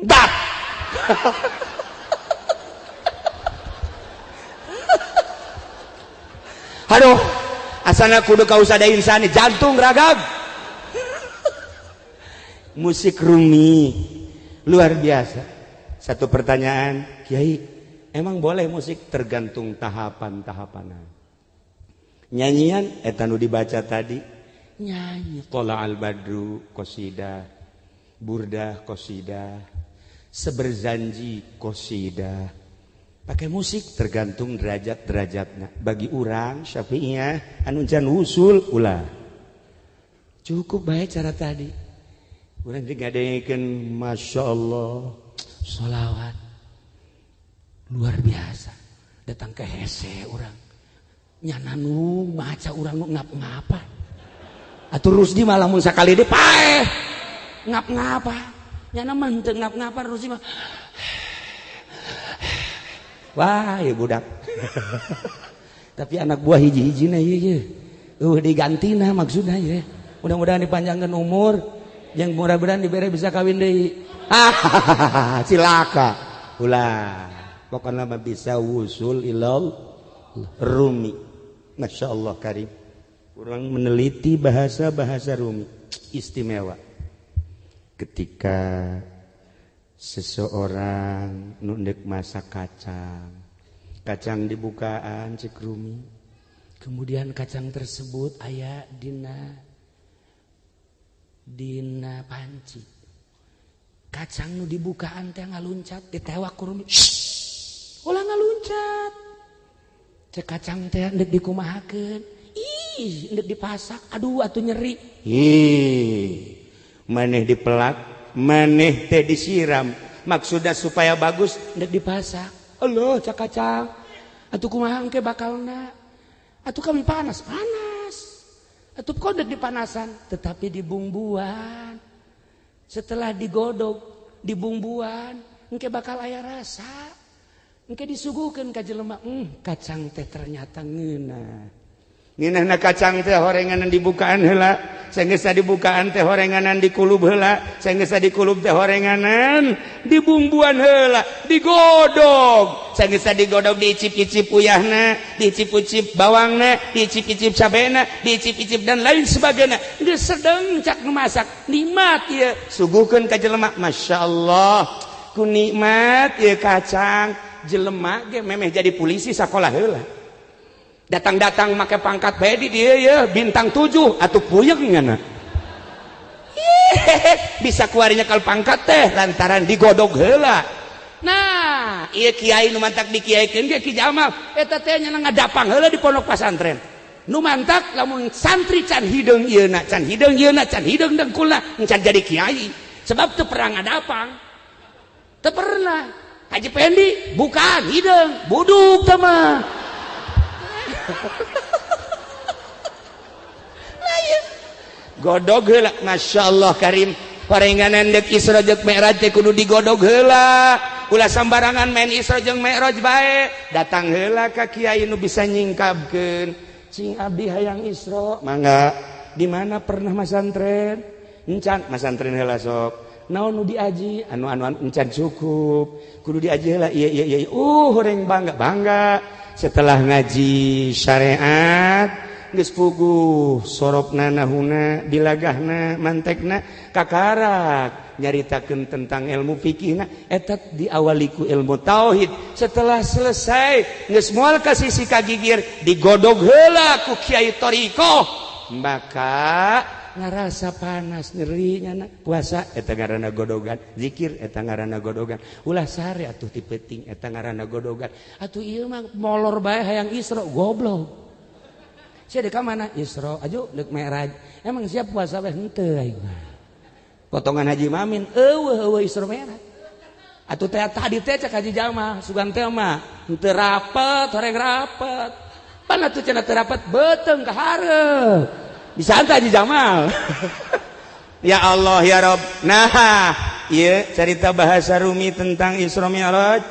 Dak. Aduh, asana kudu kausada insani jantung ragab. Musik Rumi luar biasa. Satu pertanyaan, Kiai, emang boleh musik? Tergantung tahapan-tahapanan. Nyanyian eta nu dibaca tadi, nyanyi Tola al-Badru qasidah, burdah qasidah, seberzanji qasidah. Pakai musik tergantung derajat-derajatnya. Bagi orang Syafi'iyah anu can usul ulah. Cukup baik cara tadi. Urang digadekeun Masya Allah sholawat luar biasa. Datang ke hese orang. Nyana nu maca urang nu ngap-ngapa. Atuh Rusdi malah mun sakali deui paeh ngap-ngapa. Nyana mah teu ngap-ngapa Rusdi mah. Wah, ya budak. Tapi anak buah hiji-hijina ieu. Digantina maksudnya ya. Mudah-mudahan dipanjangkan umur, yang mudah-mudahan dibere bisa kawin deui. Cilaka. Ulah. Pokoknya mah bisa wusul ilal Rumi. Masya Allah Karim. Kurang meneliti bahasa-bahasa Rumi. Istimewa. Ketika seseorang nundek masak kacang dibukaan cik Rumi, kemudian kacang tersebut aya dina dina panci kacang nu dibukaan teh ngaluncat ditewak ku Rumi ulah ngaluncat cek kacang teh ndek dikumahakeun ndek dipasak aduh atuh nyeri maneh dipelak maneh teh disiram maksudnya supaya bagus ndek dipasak Allah cak kacang atuh kumaha engke bakalna atuh kami panas atuh kok ndek dipanasan tetapi dibumbuan setelah digodog dibumbuan engke bakal aya rasa engke disuguhkeun ka jelema kacang teh ternyata ngeunah kacang teh horenganan dibukaan heula saenggeus dibukaan teh horenganan dikulub heula saenggeus dikulub teh horenganan dibumbuan heula digodog saenggeus digodog diicip-icip uyahna diicip-icip bawangna diicip-icip cabena diicip-icip dan lain sebagainya geus sedeng cak masak nikmat ieu suguhkeun ka jelema masyaallah ku nikmat ieu kacang jelema ge memeh jadi polisi sakola heula datang-datang make pangkat bae di dia ya bintang 7 atuh puyeng ngana bisa kuarinya kal pangkat teh lantaran digodog heula nah ieu kiai nu mantak dikiaikeun ge Ki Jamal eta teh nya ngadapang heula di pondok pesantren nu mantak lamun santri can hideung ieuna can hideung dengkulna can jadi kiai sebab teu pernah ngadapang teu pernah Haji Pendi bukan hideung buduk teh mah godog heula masyaallah karim parenganan dek Isra jeung Mi'raj teh kudu digodog heula ulah sambarangan main Isra jeung Mi'raj bae datang heula ka kiai nu bisa nyingkabkeun cing abdi hayang Isra mangga di mana pernah masantren encan masantren heula sok naon nu diaji anu encan cukup kudu diaji heula iya horeng bangga setelah ngaji syariat geus puguh sorobna nahuna dilagahna mantekna kakarak nyaritakeun tentang ilmu fikihna eta diawali ku ilmu tauhid setelah selesai geus moal ka sisi kagigir digodog heula ku kiai thariqah maka ngarasa panas nyerinya puasa eta ngaranna godogan zikir eta ngaranna godogan ulah sare atuh ti peuting eta ngaranna godogan atuh ieu mah molor bae hayang Isra goblok sia deka mana Isra aju deuk Mi'raj emang siap puasa bae henteu aing potongan Haji Mamin eueuh Isra Mi'raj atuh teh tadi teh cek Haji Jamal sugan teh mah henteu rapet horeng rapet pan atuh cenah teu rapet beuteung ka hareup bisa anta Haji Jamal ya Allah ya Rabb nah iya cerita bahasa Rumi tentang Isra Mi'raj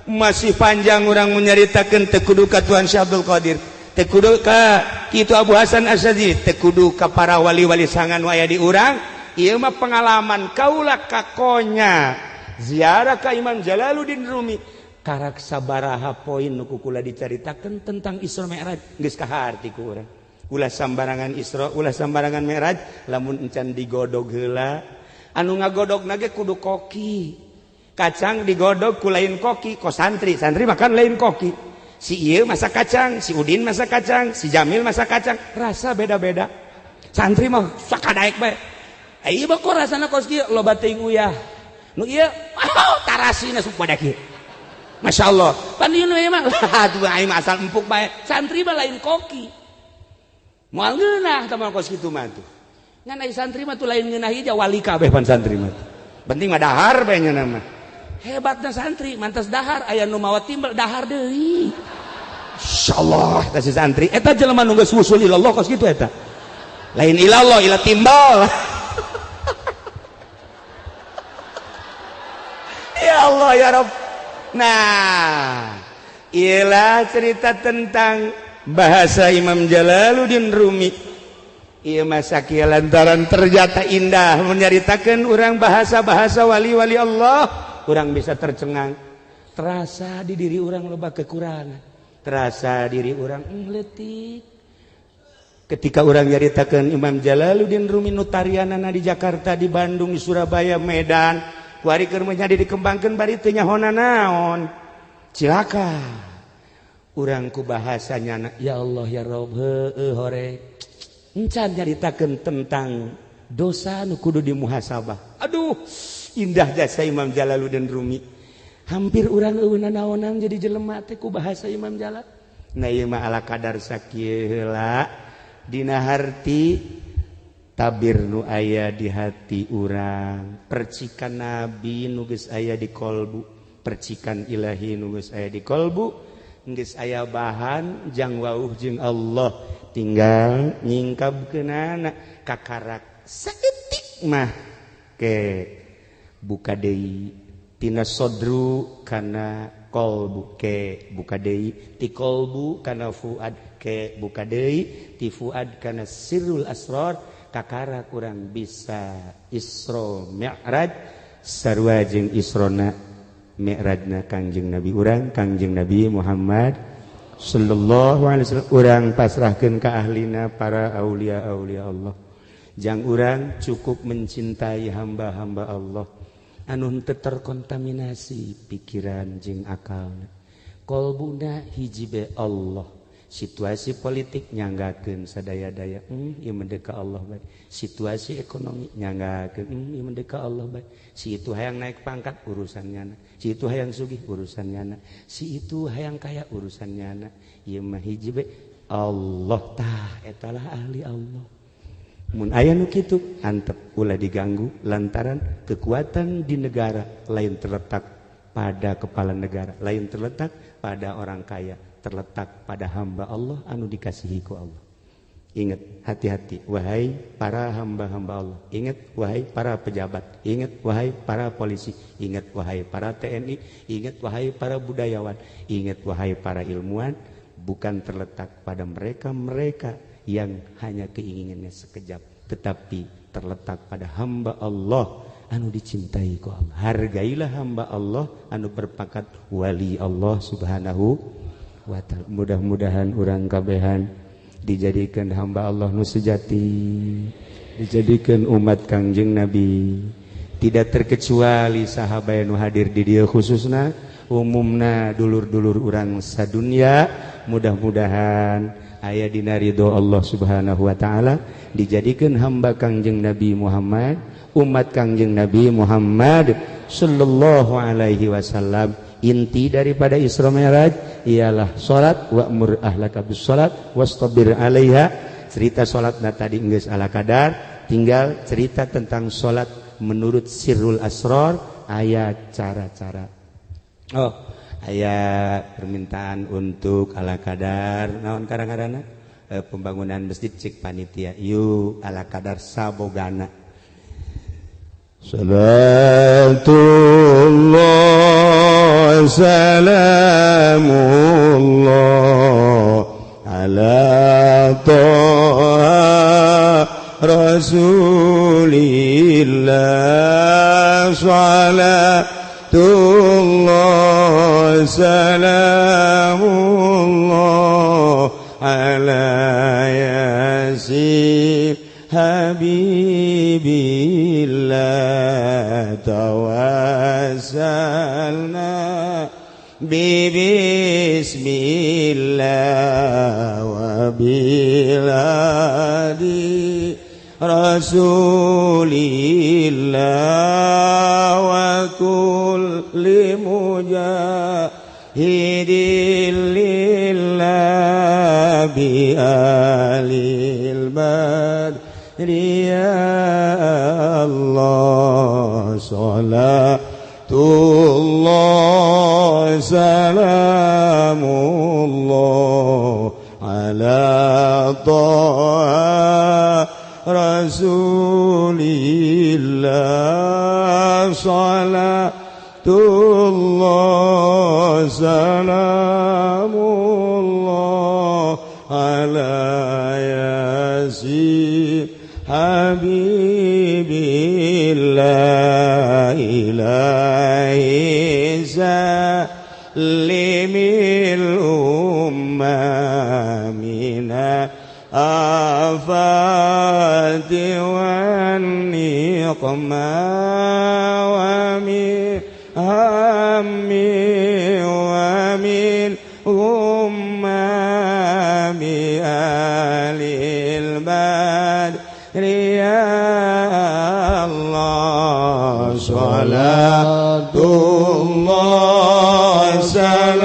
masih panjang orang menyaritakeun teu kudu ka Tuhan Syekh Abdul Qadir teu kudu ka kitu Abu Hasan Asy'adzili teu kudu ka para wali-wali sangan aya di urang ieu mah pengalaman kaula kakonya ziarah ka Imam Jalaluddin Rumi karak sabaraha poin nu kukula dicaritakeun tentang Isra Mi'raj geus kaharti ku urang ulah sambarangan Isra ulah sambarangan Mi'raj lamun encan digodog heula anu ngagodogna ge kudu koki kacang digodog ku lain koki ko santri makan lain koki si ieu masak kacang si Udin masak kacang si Jamil masak kacang rasa beda-beda santri mah sakadaek bae ieu mah kok rasana kos kieu loba teuing uyah nu ieu tarasina supada kieu masyaallah pan ieu mah atuh aing asal empuk bae santri mah lain koki moal ngeunah tamal kos kitu mah tuh ngan ai santri mah tuh lain ngeunah ieu wali kabeh pan santri mah penting mah dahar bae nya mah hebatna santri mantas dahar aya nu mawa timbal dahar deui insyaallah eta si santri eta jelema nu geus wusul ilallah kos kitu eta lain ilallah ila timbal ya Allah ya Rabb nah ialah cerita tentang bahasa Imam Jalaluddin Rumi ieu mah sakieu lantaran ternyata indah menyaritakeun urang bahasa-bahasa wali-wali Allah urang bisa tercengang terasa di diri urang loba kekurangan terasa diri urang leutik ketika urang nyaritakeun Imam Jalaluddin Rumi nu tarianana di Jakarta di Bandung di Surabaya Medan kuari keur menjadi dikembangkeun bari teu nyahona naon cilaka urang ku bahasanya ya Allah ya Rabb heueuh hore encan nyaritakeun tentang dosa nu kudu dimuhasabah. Aduh, indah jasa Imam Jalaluddin Rumi. Hampir urang eueuna naonan jadi jelema teh ku bahasa Imam Jalal. Nah ieu mah ala kadar sakieu heula dina harti tabir nu aya di hati urang, percikan nabi nu geus aya di kolbu, percikan ilahi nu geus aya di kolbu, geus aya bahan jang wauh jeung Allah, tinggal nyingkabkeunana kakarak saeutik mah ke buka deui tina sodru kana kolbu ke buka deui ti kolbu kana fuad ke buka deui ti fuad kana sirrul asrar kakarak urang bisa Isra Mi'raj sarua jeung Isrona Mi'rajna Kangjeng Nabi urang Kangjeng Nabi Muhammad sallallahu alaihi wasallam urang pasrahkeun ka ahlina para aulia-aulia Allah. Jang urang cukup mencintai hamba-hamba Allah anu teu terkontaminasi pikiran jeung akalna. Kolbuna hiji bae Allah. Situasi politik nyanggakeun sadaya-daya ieu mah ka Allah bae. Situasi ekonomi nyanggakeun ieu mah ka Allah bae. Si itu hayang naik pangkat urusannya, si itu hayang sugih urusannya, si itu hayang kaya urusannya. Ieu mah hiji bae Allah tah etalah ahli Allah. Mun aya nu kitu antep ulah diganggu lantaran kekuatan di negara lain terletak pada kepala negara, lain terletak pada orang kaya, terletak pada hamba Allah anu dikasihi ku Allah. Ingat hati-hati wahai para hamba-hamba Allah, ingat wahai para pejabat, ingat wahai para polisi, ingat wahai para TNI, ingat wahai para budayawan, ingat wahai para ilmuwan, bukan terletak pada mereka-mereka yang hanya keinginannya sekejap, tetapi terletak pada hamba Allah anu dicintai ku Allah. Hargailah hamba Allah anu berpangkat wali Allah subhanahu wa ta'ala. Mudah-mudahan urang kabehan dijadikan hamba Allah nu sejati, dijadikan umat Kangjeng Nabi, tidak terkecuali sahabat nu hadir di dieu khususna umumna dulur-dulur urang sadunya. Mudah-mudahan aya dina ridho Allah subhanahu wa ta'ala dijadikan hamba Kangjeng Nabi Muhammad, umat Kangjeng Nabi Muhammad sallallahu alaihi wasallam. Inti daripada Isra Mi'raj ialah salat, wa'mur ahlaka bis salat wastabir 'alaiha. Cerita salatna tadi geus ala kadar, tinggal cerita tentang salat menurut sirrul asrar, aya cara-cara. Oh, aya permintaan untuk ala kadar naon kadang-kadang pembangunan masjid cik panitia yuk ala kadar sabogana. Salatullah salamullah ala taha rasulillah salatullah salamullah ala yasin habibillah tawassalna bismillah wa biladi rasulillah wa kulli mujahidin lillah bi alil badri ya Allah salatullah salamullah ala taha rasulillah salatullah salamullah ala yasin habibillah ilahi salimil ummah mina afati wan niqma wa min hammi wa min ummami alil badri ya salatullah salamullah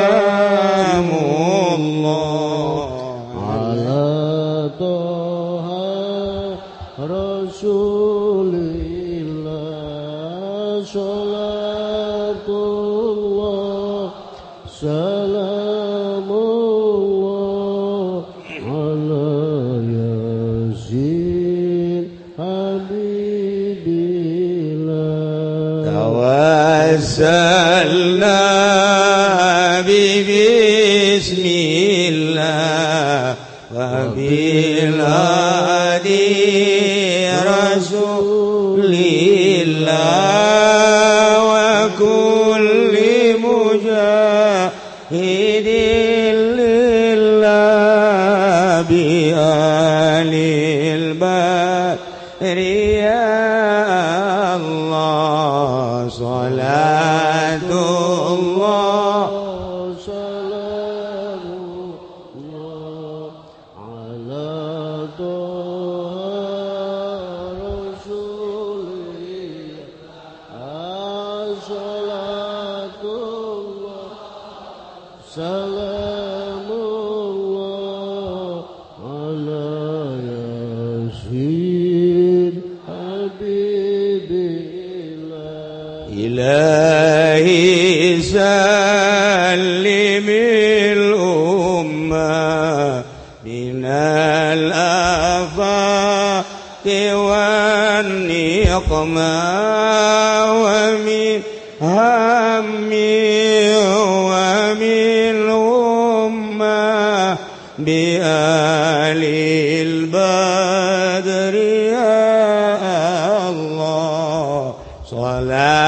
ala toha rasulillah salatullah salamullah ala yasin habibillah tawassalna bismillah wa bil hadi rasulillah wa kulli mujahidin lillah bi alil badri ya Allah salatullah salamullah ala toha rasulillah salatullah salamullah ala yasin habibillah ilahi sallimil ummah minal afati wan niqmah wa min hammi wa min ummah bi alil badri ya Allah salatullah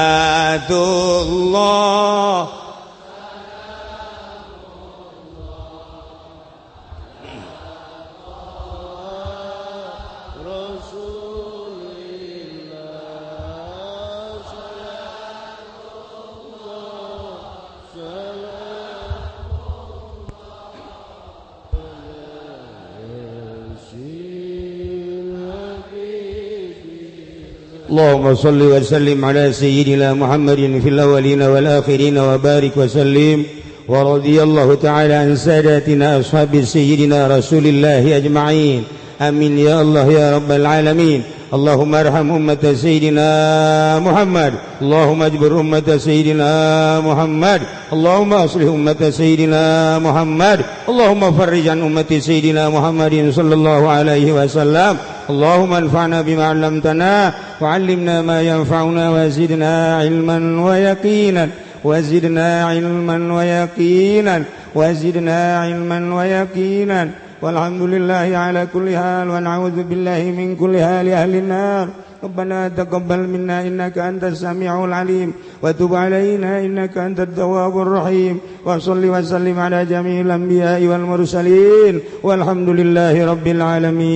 اللهم صل وسلم على سيدنا محمد في الأولين والآخرين وبارك وسلم ورضي الله تعالى عن ساداتنا أصحاب سيدنا رسول الله أجمعين آمين يا الله يا رب العالمين اللهم ارحم أمة سيدنا محمد اللهم اجبر أمة سيدنا محمد اللهم أصلح أمة سيدنا محمد اللهم فرج عن أمة سيدنا محمد صلى الله عليه وسلم اللهم انفعنا بما علمتنا وعلمنا ما ينفعنا وزدنا علما ويقينا وزدنا علما ويقينا وزدنا علما ويقينا والحمد لله على كل حال ونعوذ بالله من كل حال أهل النار ربنا تقبل منا إنك أنت السميع العليم وتب علينا إنك أنت التواب الرحيم وصل وسلم على جميع الأنبياء والمرسلين والحمد لله رب العالمين.